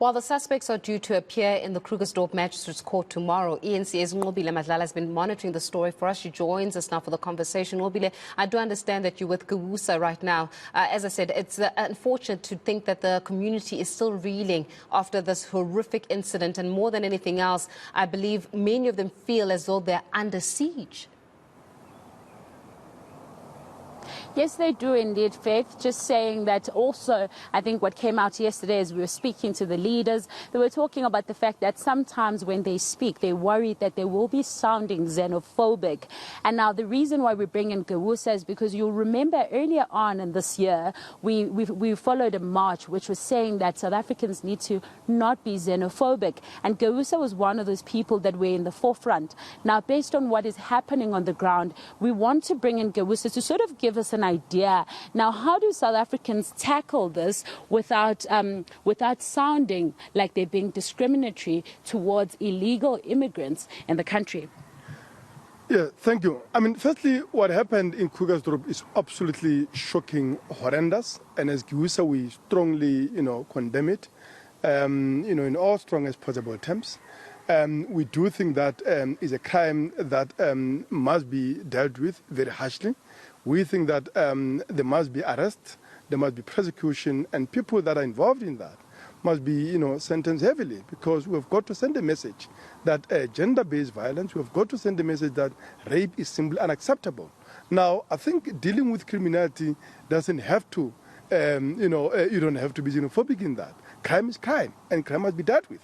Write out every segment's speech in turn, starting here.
While the suspects are due to appear in the Krugersdorp Magistrates Court tomorrow, eNCA's Nqobile Madlala has been monitoring the story for us. She joins us now for the conversation. Nqobile, I do understand that you're with Gawusa right now. As I said, it's unfortunate to think that the community is still reeling after this horrific incident. And more than anything else, I believe many of them feel as though they're under siege. Yes, they do indeed, Faith. Just saying that also, I think what came out yesterday as we were speaking to the leaders, they were talking about the fact that sometimes when they speak, they're worried that they will be sounding xenophobic. And now the reason why we bring in Gawusa is because you'll remember earlier on in this year, we followed a march which was saying that South Africans need to not be xenophobic. And Gawusa was one of those people that were in the forefront. Now, based on what is happening on the ground, we want to bring in Gawusa to sort of give us an idea. Now, how do South Africans tackle this without sounding like they're being discriminatory towards illegal immigrants in the country? Yeah, thank you. I mean, firstly, what happened in Krugersdorp is absolutely shocking, horrendous, and as Gawusa, we strongly, condemn it, in all strongest possible terms. We do think that is a crime that must be dealt with very harshly. We think that there must be arrest, there must be prosecution, and people that are involved in that must be, sentenced heavily, because we've got to send a message that gender-based violence, we've got to send a message that rape is simply unacceptable. Now, I think dealing with criminality doesn't have to, you don't have to be xenophobic in that. Crime is crime, and crime must be dealt with.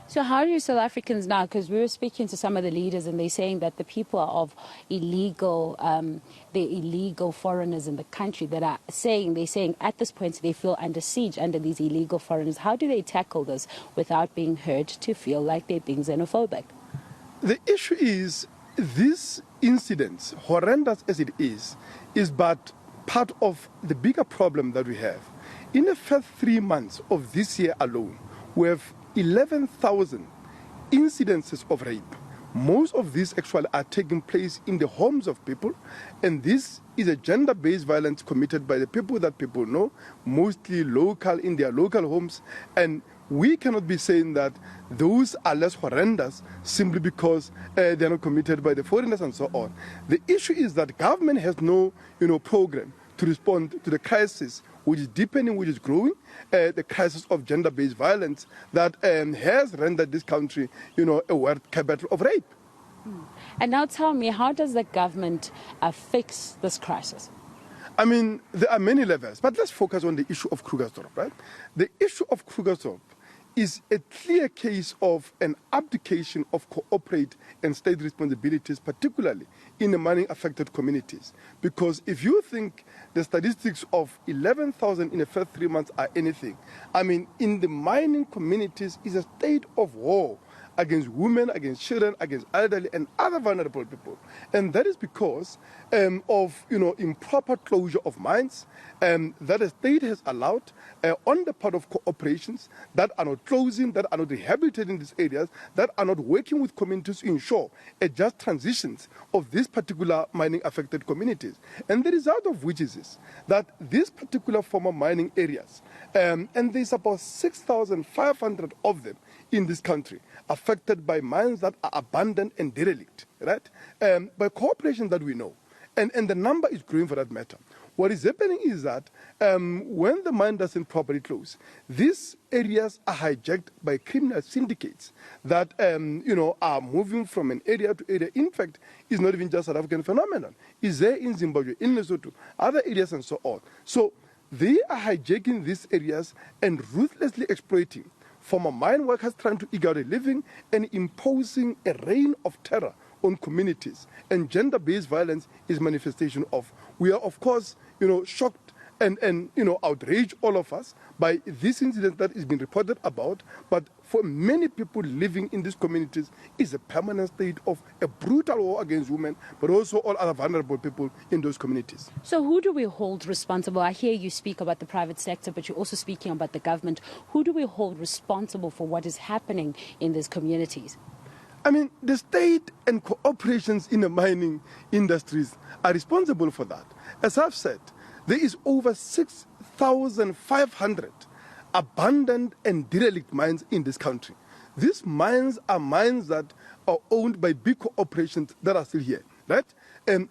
So how do South Africans now, because we were speaking to some of the leaders and they're saying that the people of illegal, the illegal foreigners in the country that are they're saying at this point they feel under siege under these illegal foreigners. How do they tackle this without being heard to feel like they're being xenophobic? The issue is this incident, horrendous as it is but part of the bigger problem that we have. In the first 3 months of this year alone, we have 11,000 incidences of rape. Most of these actually are taking place in the homes of people, and this is a gender-based violence committed by the people that people know, mostly local, in their local homes, and we cannot be saying that those are less horrendous simply because they're not committed by the foreigners and so on. The issue is that government has no, program to respond to the crisis which is deepening, which is growing, the crisis of gender-based violence that has rendered this country, a world capital of rape. And now tell me, how does the government fix this crisis? I mean, there are many levels, but let's focus on the issue of Krugersdorp, right? The issue of Krugersdorp is a clear case of an abdication of cooperate and state responsibilities, particularly in the mining-affected communities. Because if you think the statistics of 11,000 in the first 3 months are anything, I mean, in the mining communities is a state of war against women, against children, against elderly and other vulnerable people. And that is because of improper closure of mines that the state has allowed on the part of corporations that are not closing, that are not rehabilitating these areas, that are not working with communities to ensure a just transitions of these particular mining affected communities. And the result of which is this, that these particular former mining areas, and there's about 6,500 of them in this country, affected by mines that are abandoned and derelict, right? By corporations that we know. And the number is growing for that matter. What is happening is that when the mine doesn't properly close, these areas are hijacked by criminal syndicates that are moving from an area to area. In fact, it's not even just South African phenomenon. It's there in Zimbabwe, in Lesotho, other areas and so on. So they are hijacking these areas and ruthlessly exploiting former mine workers trying to eke out a living and imposing a reign of terror on communities. And gender-based violence is manifestation of. We are, of course, shocked and outraged, all of us, by this incident that is being reported about. But for many people living in these communities, it's a permanent state of a brutal war against women, but also all other vulnerable people in those communities. So who do we hold responsible? I hear you speak about the private sector, but you're also speaking about the government. Who do we hold responsible for what is happening in these communities? I mean, the state and corporations in the mining industries are responsible for that. As I've said, there is over 6,500 abandoned and derelict mines in this country. These mines are mines that are owned by big corporations that are still here, right?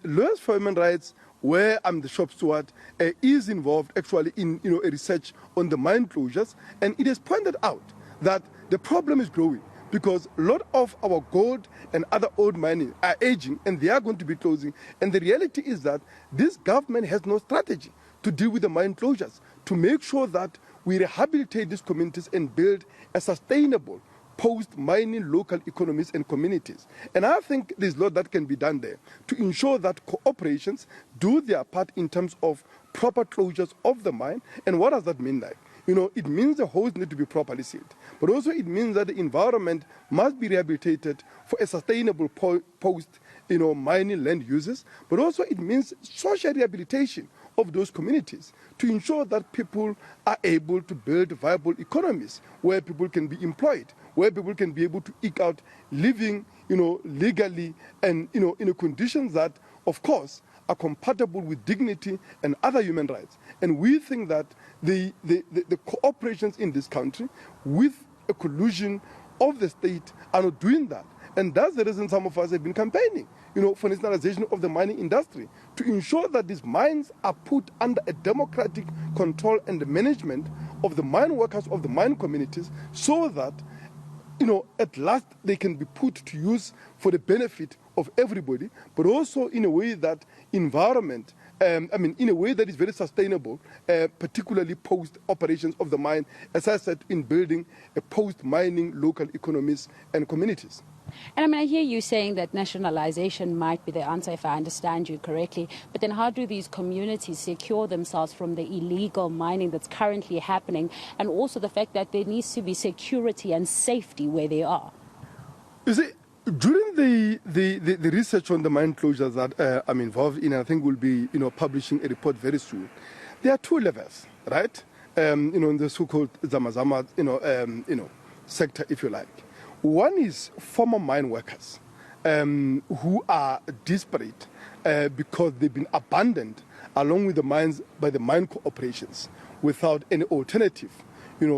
Lawyers for Human Rights, where I'm the shop steward, is involved actually in a research on the mine closures, and it has pointed out that the problem is growing because a lot of our gold and other old mining are aging and they are going to be closing. And the reality is that this government has no strategy to deal with the mine closures, to make sure that we rehabilitate these communities and build a sustainable post-mining local economies and communities. And I think there's a lot that can be done there to ensure that corporations do their part in terms of proper closures of the mine. And what does that mean like? It means the holes need to be properly sealed, but also it means that the environment must be rehabilitated for a sustainable post-mining land uses, but also it means social rehabilitation of those communities to ensure that people are able to build viable economies where people can be employed, where people can be able to eke out living, legally and, in a conditions that, of course, are compatible with dignity and other human rights. And we think that the cooperations in this country with a collusion of the state are not doing that. And that's the reason some of us have been campaigning, for nationalization of the mining industry, to ensure that these mines are put under a democratic control and the management of the mine workers, of the mine communities, so that at last they can be put to use for the benefit of everybody, but also in a way that in a way that is very sustainable, particularly post-operations of the mine, as I said, in building a post-mining local economies and communities. And I hear you saying that nationalization might be the answer, if I understand you correctly. But then how do these communities secure themselves from the illegal mining that's currently happening, and also the fact that there needs to be security and safety where they are? You see, during the research on the mine closures that I'm involved in, I think we'll be publishing a report very soon. There are two levels, right? In the so-called Zamazama sector, if you like. One is former mine workers who are desperate because they've been abandoned along with the mines by the mine corporations without any alternative,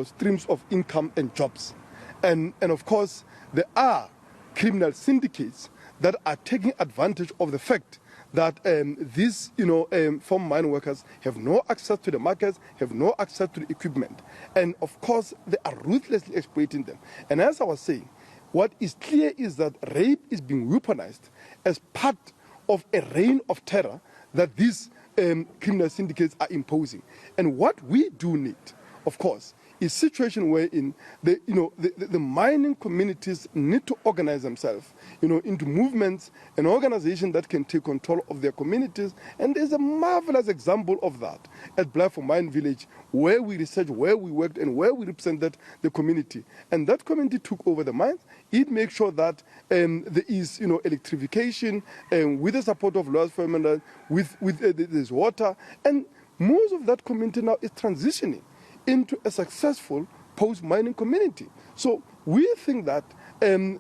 streams of income and jobs. And of course, there are criminal syndicates that are taking advantage of the fact that these, former mine workers have no access to the markets, have no access to the equipment. And of course, they are ruthlessly exploiting them. And as I was saying, what is clear is that rape is being weaponized as part of a reign of terror that these criminal syndicates are imposing. And what we do need, of course, is a situation wherein the mining communities need to organize themselves, into movements and organizations that can take control of their communities. And there's a marvelous example of that at Blackford Mine Village, where we researched, where we worked, and where we represented the community. And that community took over the mines. It makes sure that there is, electrification, with the support of lawyers for human rights, there's water, and most of that community now is transitioning into a successful post-mining community. So we think that on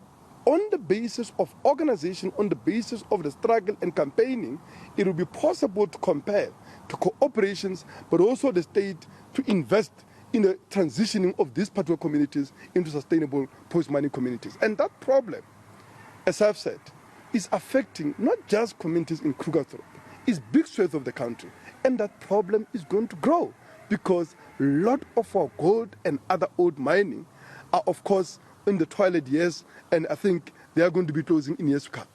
the basis of organization, on the basis of the struggle and campaigning, it will be possible to compare to cooperations, but also the state to invest in the transitioning of these particular communities into sustainable post-mining communities. And that problem, as I've said, is affecting not just communities in Krugersdorp, it's big swaths of the country. And that problem is going to grow, because a lot of our gold and other old mining are, of course, in the twilight years, and I think they are going to be closing in years to come.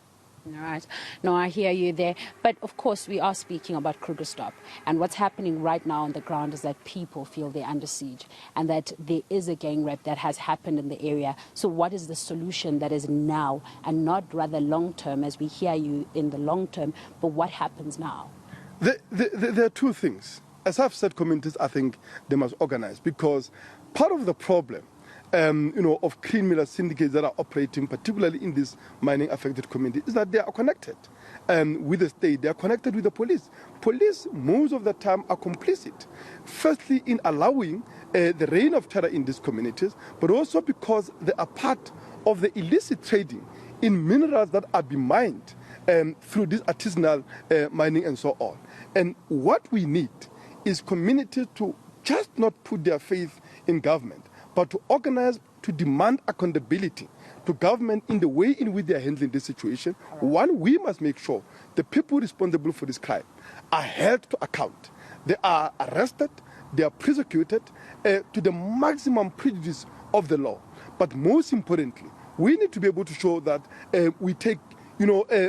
All right. No, I hear you there. But, of course, we are speaking about Krugersdorp. And what's happening right now on the ground is that people feel they're under siege and that there is a gang rape that has happened in the area. So what is the solution that is now and not rather long-term, as we hear you in the long term, but what happens now? There are two things. As I've said, communities, I think they must organize, because part of the problem of criminal syndicates that are operating, particularly in this mining-affected community, is that they are connected with the state. They are connected with the police. Police, most of the time, are complicit. Firstly, in allowing the reign of terror in these communities, but also because they are part of the illicit trading in minerals that are being mined through this artisanal mining and so on. And what we need is communities to just not put their faith in government, but to organize, to demand accountability to government in the way in which they are handling this situation. One, we must make sure the people responsible for this crime are held to account. They are arrested, they are prosecuted to the maximum prejudice of the law. But most importantly, we need to be able to show that we take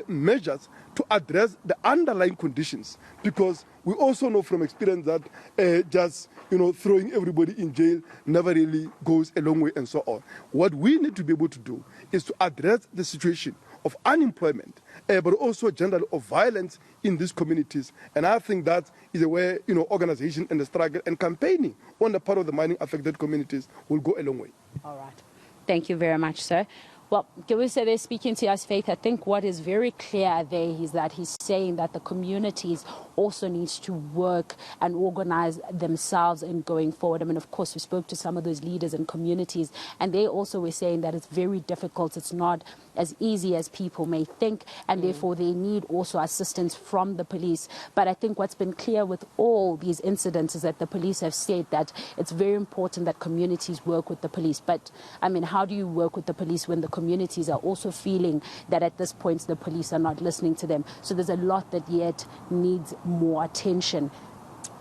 measures to address the underlying conditions, because we also know from experience that just throwing everybody in jail never really goes a long way and so on. What we need to be able to do is to address the situation of unemployment, but also generally of violence in these communities. And I think that is a way organization and the struggle and campaigning on the part of the mining affected communities will go a long way. All right. Thank you very much, sir. Well, Krugersdorp is speaking to us, Faith. I think what is very clear there is that he's saying that the communities also needs to work and organize themselves in going forward. I mean, of course, we spoke to some of those leaders and communities, and they also were saying that it's very difficult. It's not as easy as people may think, and therefore they need also assistance from the police. But I think what's been clear with all these incidents is that the police have said that it's very important that communities work with the police. But, I mean, how do you work with the police when the communities are also feeling that at this point the police are not listening to them? So there's a lot that yet needs more attention.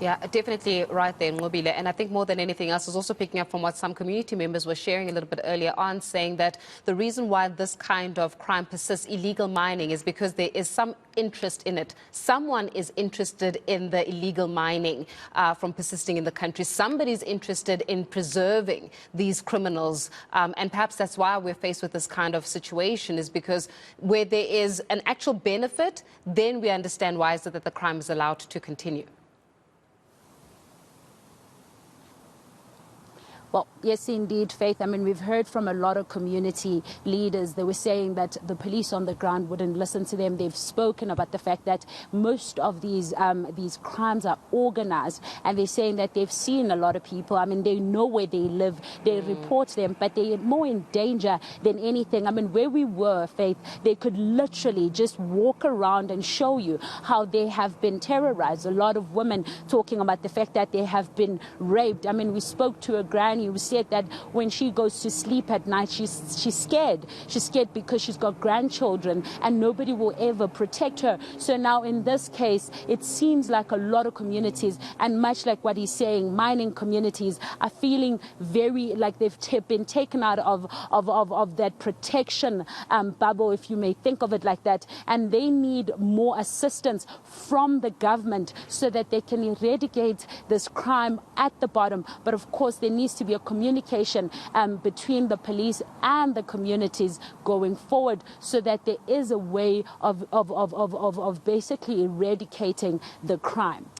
Yeah, definitely right there, Nqobile. And I think more than anything else is also picking up from what some community members were sharing a little bit earlier on, saying that the reason why this kind of crime persists, illegal mining, is because there is some interest in it. Someone is interested in the illegal mining from persisting in the country. Somebody's interested in preserving these criminals. And perhaps that's why we're faced with this kind of situation, is because where there is an actual benefit, then we understand why is it that the crime is allowed to continue. Well, yes, indeed, Faith. I mean, we've heard from a lot of community leaders. They were saying that the police on the ground wouldn't listen to them. They've spoken about the fact that most of these crimes are organized, and they're saying that they've seen a lot of people. I mean, they know where they live. They report them, but they're more in danger than anything. I mean, where we were, Faith, they could literally just walk around and show you how they have been terrorized. A lot of women talking about the fact that they have been raped. I mean, we spoke to a granny who said that when she goes to sleep at night, she's scared. She's scared because she's got grandchildren and nobody will ever protect her. So now in this case, it seems like a lot of communities, and much like what he's saying, mining communities are feeling very like they've been taken out of that protection bubble, if you may think of it like that, and they need more assistance from the government so that they can eradicate this crime at the bottom. But of course, there needs to be a communication between the police and the communities going forward, so that there is a way of basically eradicating the crime.